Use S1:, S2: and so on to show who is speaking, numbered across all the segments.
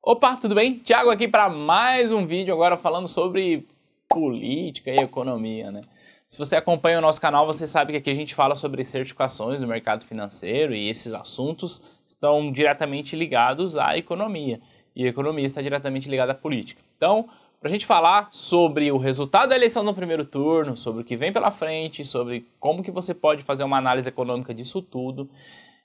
S1: Opa, tudo bem? Thiago aqui para mais um vídeo agora falando sobre política e economia, né? Se você acompanha o nosso canal, você sabe que aqui a gente fala sobre certificações do mercado financeiro e esses assuntos estão diretamente ligados à economia. E a economia está diretamente ligada à política. Então, para a gente falar sobre o resultado da eleição no primeiro turno, sobre o que vem pela frente, sobre como que você pode fazer uma análise econômica disso tudo,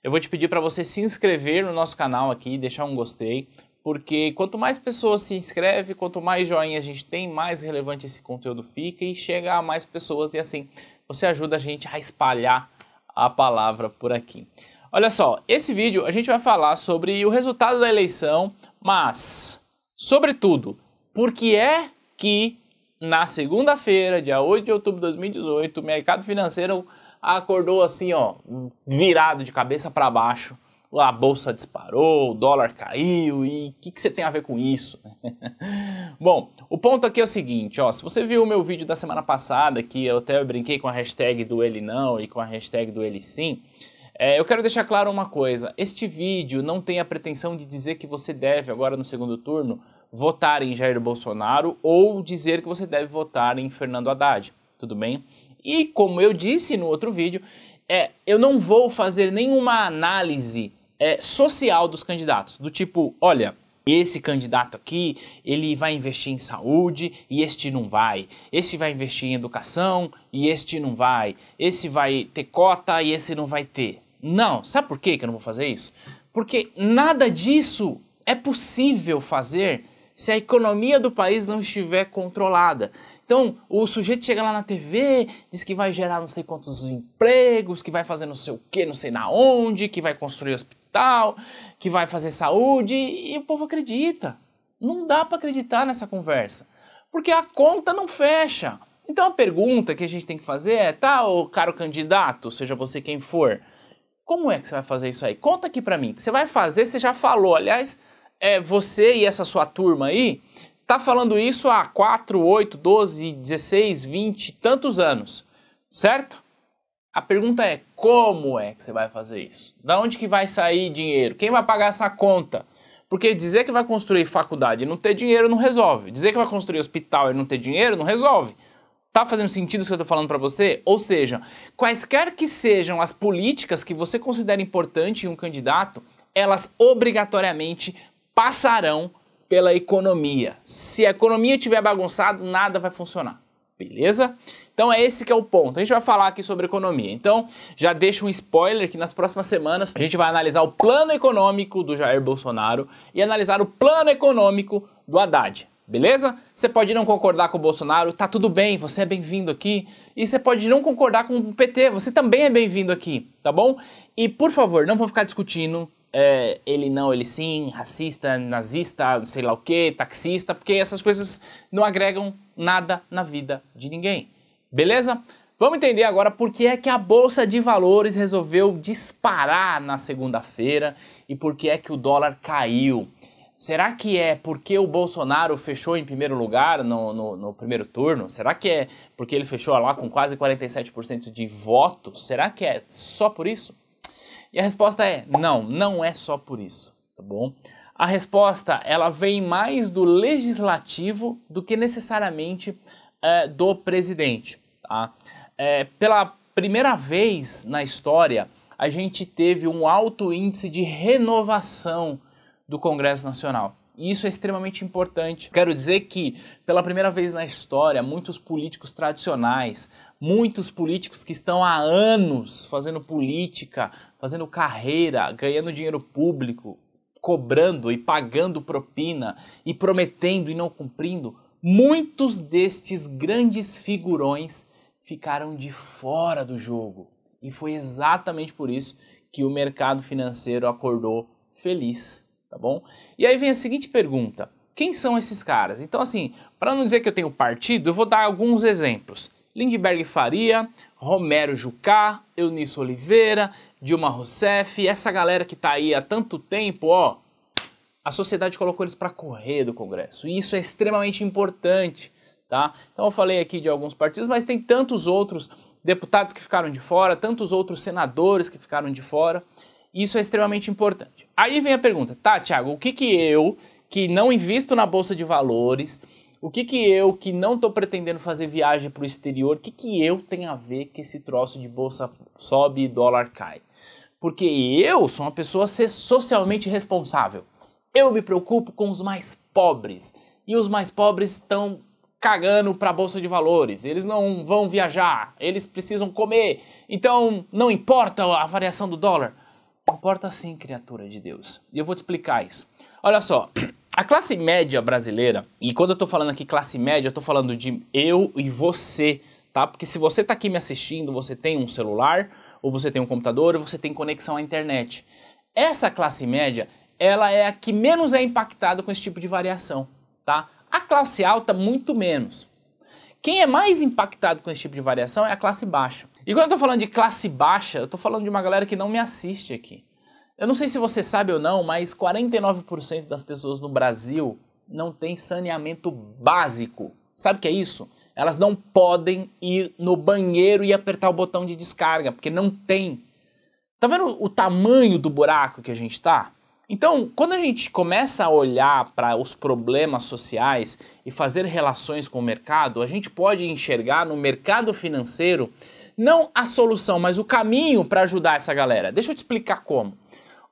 S1: eu vou te pedir para você se inscrever no nosso canal aqui, deixar um gostei, porque quanto mais pessoas se inscrevem, quanto mais joinha a gente tem, mais relevante esse conteúdo fica e chega a mais pessoas e assim você ajuda a gente a espalhar a palavra por aqui. Olha só, esse vídeo a gente vai falar sobre o resultado da eleição, mas, sobretudo, por que é que na segunda-feira, dia 8 de outubro de 2018, o mercado financeiro acordou assim, ó, virado de cabeça para baixo. A bolsa disparou, o dólar caiu e o que você tem a ver com isso? Bom, o ponto aqui é o seguinte, ó, se você viu o meu vídeo da semana passada, que eu até brinquei com a hashtag do ele não e com a hashtag do ele sim, eu quero deixar claro uma coisa, este vídeo não tem a pretensão de dizer que você deve, agora no segundo turno, votar em Jair Bolsonaro ou dizer que você deve votar em Fernando Haddad, tudo bem? E como eu disse no outro vídeo, eu não vou fazer nenhuma análise social dos candidatos, do tipo, olha, esse candidato aqui, ele vai investir em saúde e este não vai, esse vai investir em educação e este não vai, esse vai ter cota e esse não vai ter. Não, sabe por que eu não vou fazer isso? Porque nada disso é possível fazer se a economia do país não estiver controlada. Então, o sujeito chega lá na TV, diz que vai gerar não sei quantos empregos, que vai fazer não sei o que, não sei na onde, que vai construir hospital, que vai fazer saúde, e o povo acredita. Não dá para acreditar nessa conversa, porque a conta não fecha. Então a pergunta que a gente tem que fazer é, tá, ô caro candidato, seja você quem for, como é que você vai fazer isso aí? Conta aqui para mim, o que você vai fazer, você já falou, aliás, você e essa sua turma aí, tá falando isso há 4, 8, 12, 16, 20, tantos anos, certo? A pergunta é, como é que você vai fazer isso? Da onde que vai sair dinheiro? Quem vai pagar essa conta? Porque dizer que vai construir faculdade e não ter dinheiro não resolve. Dizer que vai construir hospital e não ter dinheiro não resolve. Tá fazendo sentido isso que eu tô falando para você? Ou seja, quaisquer que sejam as políticas que você considera importante em um candidato, elas obrigatoriamente passarão pela economia. Se a economia estiver bagunçada, nada vai funcionar. Beleza? Então é esse que é o ponto. A gente vai falar aqui sobre economia. Então, já deixo um spoiler que nas próximas semanas a gente vai analisar o plano econômico do Jair Bolsonaro e analisar o plano econômico do Haddad. Beleza? Você pode não concordar com o Bolsonaro, tá tudo bem, você é bem-vindo aqui. E você pode não concordar com o PT, você também é bem-vindo aqui, tá bom? E por favor, não vão ficar discutindo ele não, ele sim, racista, nazista, sei lá o que, taxista, porque essas coisas não agregam nada na vida de ninguém. Beleza? Vamos entender agora por que é que a Bolsa de Valores resolveu disparar na segunda-feira e por que é que o dólar caiu. Será que é porque o Bolsonaro fechou em primeiro lugar no primeiro turno? Será que é porque ele fechou lá com quase 47% de votos? Será que é só por isso? E a resposta é não, não é só por isso, tá bom? A resposta, ela vem mais do legislativo do que necessariamente do presidente, tá? Pela primeira vez na história, a gente teve um alto índice de renovação do Congresso Nacional. E isso é extremamente importante. Quero dizer que, pela primeira vez na história, muitos políticos tradicionais, muitos políticos que estão há anos fazendo política, fazendo carreira, ganhando dinheiro público, cobrando e pagando propina e prometendo e não cumprindo, muitos destes grandes figurões ficaram de fora do jogo. E foi exatamente por isso que o mercado financeiro acordou feliz. Tá bom? E aí vem a seguinte pergunta, quem são esses caras? Então assim, para não dizer que eu tenho partido, eu vou dar alguns exemplos. Lindenberg Faria, Romero Jucá, Eunice Oliveira, Dilma Rousseff, essa galera que tá aí há tanto tempo, ó, a sociedade colocou eles para correr do Congresso. E isso é extremamente importante, tá? Então eu falei aqui de alguns partidos, mas tem tantos outros deputados que ficaram de fora, tantos outros senadores que ficaram de fora. Isso é extremamente importante. Aí vem a pergunta, tá, Thiago, o que eu, que não invisto na bolsa de valores, o que eu que não estou pretendendo fazer viagem para o exterior, o que eu tenho a ver que esse troço de bolsa sobe e dólar cai? Porque eu sou uma pessoa socialmente responsável. Eu me preocupo com os mais pobres. E os mais pobres estão cagando para a bolsa de valores. Eles não vão viajar, eles precisam comer. Então não importa a variação do dólar. Importa sim, criatura de Deus. E eu vou te explicar isso. Olha só, a classe média brasileira, e quando eu tô falando aqui classe média, eu tô falando de eu e você, tá? Porque se você tá aqui me assistindo, você tem um celular, ou você tem um computador, ou você tem conexão à internet. Essa classe média, ela é a que menos é impactada com esse tipo de variação, tá? A classe alta, muito menos. Quem é mais impactado com esse tipo de variação é a classe baixa. E quando eu tô falando de classe baixa, eu tô falando de uma galera que não me assiste aqui. Eu não sei se você sabe ou não, mas 49% das pessoas no Brasil não tem saneamento básico. Sabe o que é isso? Elas não podem ir no banheiro e apertar o botão de descarga, porque não tem. Tá vendo o tamanho do buraco que a gente tá? Então, quando a gente começa a olhar para os problemas sociais e fazer relações com o mercado, a gente pode enxergar no mercado financeiro não a solução, mas o caminho para ajudar essa galera. Deixa eu te explicar como.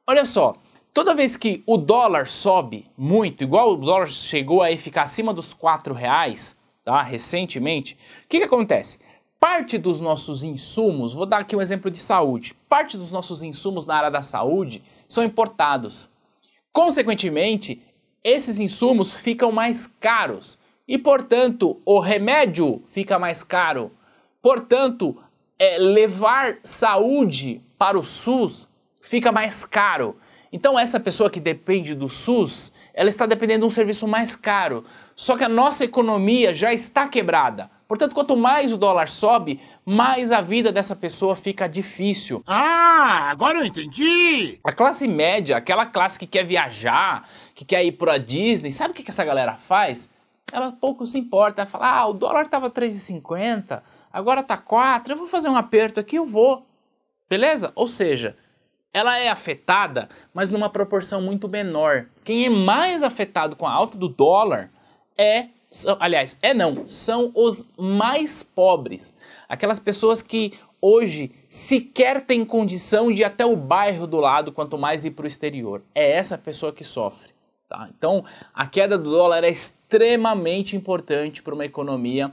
S1: Olha só, toda vez que o dólar sobe muito, igual o dólar chegou a ficar acima dos R$4, tá, recentemente, o que acontece? Parte dos nossos insumos, vou dar aqui um exemplo de saúde, parte dos nossos insumos na área da saúde são importados. Consequentemente, esses insumos ficam mais caros e, portanto, o remédio fica mais caro. Portanto, levar saúde para o SUS fica mais caro. Então essa pessoa que depende do SUS, ela está dependendo de um serviço mais caro. Só que a nossa economia já está quebrada. Portanto, quanto mais o dólar sobe, mais a vida dessa pessoa fica difícil.
S2: Ah, agora eu entendi!
S1: A classe média, aquela classe que quer viajar, que quer ir para a Disney, sabe o que essa galera faz? Ela pouco se importa, ela fala, o dólar estava 3,50, agora está 4, eu vou fazer um aperto aqui, eu vou. Beleza? Ou seja, ela é afetada, mas numa proporção muito menor. Quem é mais afetado com a alta do dólar são os mais pobres. Aquelas pessoas que hoje sequer têm condição de ir até o bairro do lado, quanto mais ir para o exterior. É essa pessoa que sofre. Tá? Então, a queda do dólar é extremamente importante para uma economia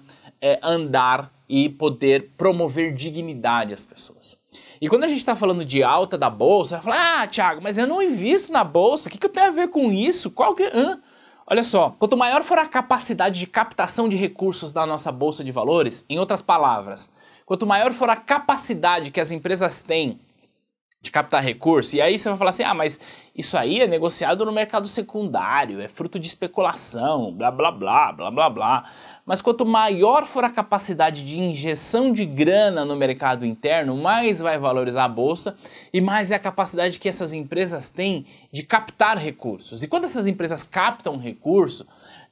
S1: andar e poder promover dignidade às pessoas. E quando a gente está falando de alta da bolsa, vai falar, Thiago, mas eu não invisto na bolsa, o que eu tenho a ver com isso? Olha só, quanto maior for a capacidade de captação de recursos da nossa bolsa de valores, em outras palavras, quanto maior for a capacidade que as empresas têm de captar recurso, e aí você vai falar assim, mas isso aí é negociado no mercado secundário, é fruto de especulação, blá blá blá, blá blá blá. Mas quanto maior for a capacidade de injeção de grana no mercado interno, mais vai valorizar a bolsa e mais é a capacidade que essas empresas têm de captar recursos. E quando essas empresas captam recurso,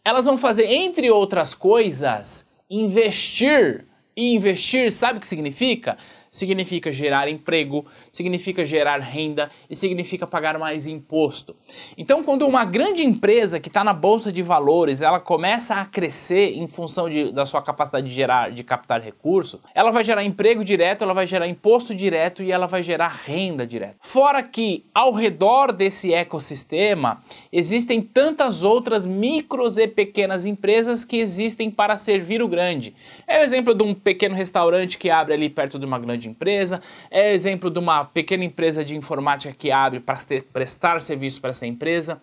S1: elas vão fazer, entre outras coisas, investir. E investir, sabe o que significa? Significa gerar emprego, significa gerar renda e significa pagar mais imposto. Então, quando uma grande empresa que está na bolsa de valores, ela começa a crescer em função da sua capacidade de captar recurso, ela vai gerar emprego direto, ela vai gerar imposto direto e ela vai gerar renda direta. Fora que, ao redor desse ecossistema, existem tantas outras micros e pequenas empresas que existem para servir o grande. É o exemplo de um pequeno restaurante que abre ali perto de uma grande empresa, é exemplo de uma pequena empresa de informática que abre para prestar serviço para essa empresa.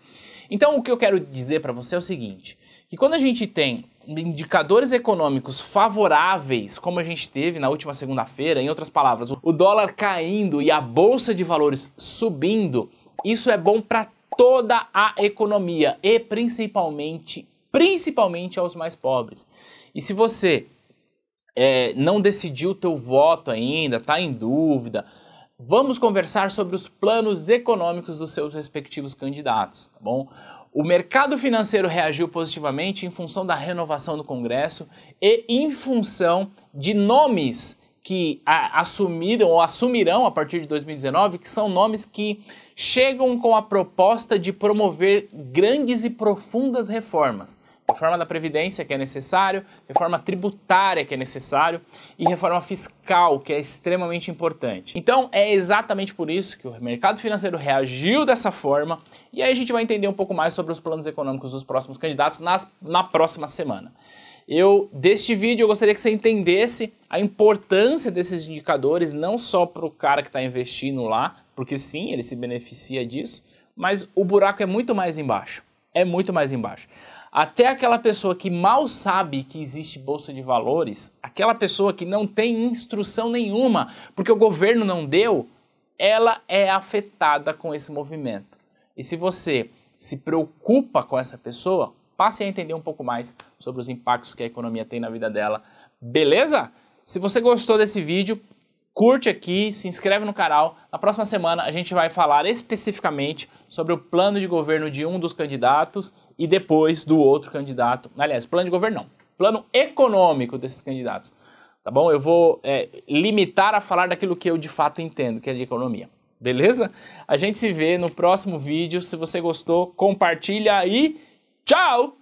S1: Então o que eu quero dizer para você é o seguinte, que quando a gente tem indicadores econômicos favoráveis, como a gente teve na última segunda-feira, em outras palavras, o dólar caindo e a bolsa de valores subindo, isso é bom para toda a economia e principalmente aos mais pobres. E se você não decidiu o teu voto ainda, está em dúvida, vamos conversar sobre os planos econômicos dos seus respectivos candidatos, tá bom? O mercado financeiro reagiu positivamente em função da renovação do Congresso e em função de nomes que assumiram ou assumirão a partir de 2019, que são nomes que chegam com a proposta de promover grandes e profundas reformas. Reforma da Previdência, que é necessário, reforma tributária, que é necessário, e reforma fiscal, que é extremamente importante. Então, é exatamente por isso que o mercado financeiro reagiu dessa forma, e aí a gente vai entender um pouco mais sobre os planos econômicos dos próximos candidatos na próxima semana. Deste vídeo, eu gostaria que você entendesse a importância desses indicadores, não só para o cara que está investindo lá, porque sim, ele se beneficia disso, mas o buraco é muito mais embaixo. É muito mais embaixo. Até aquela pessoa que mal sabe que existe bolsa de valores, aquela pessoa que não tem instrução nenhuma, porque o governo não deu, ela é afetada com esse movimento. E se você se preocupa com essa pessoa, passe a entender um pouco mais sobre os impactos que a economia tem na vida dela. Beleza? Se você gostou desse vídeo, curte aqui, se inscreve no canal. Na próxima semana a gente vai falar especificamente sobre o plano de governo de um dos candidatos e depois do outro candidato. Aliás, plano de governo não, plano econômico desses candidatos. Tá bom? Eu vou limitar a falar daquilo que eu de fato entendo, que é de economia. Beleza? A gente se vê no próximo vídeo. Se você gostou, compartilha e tchau!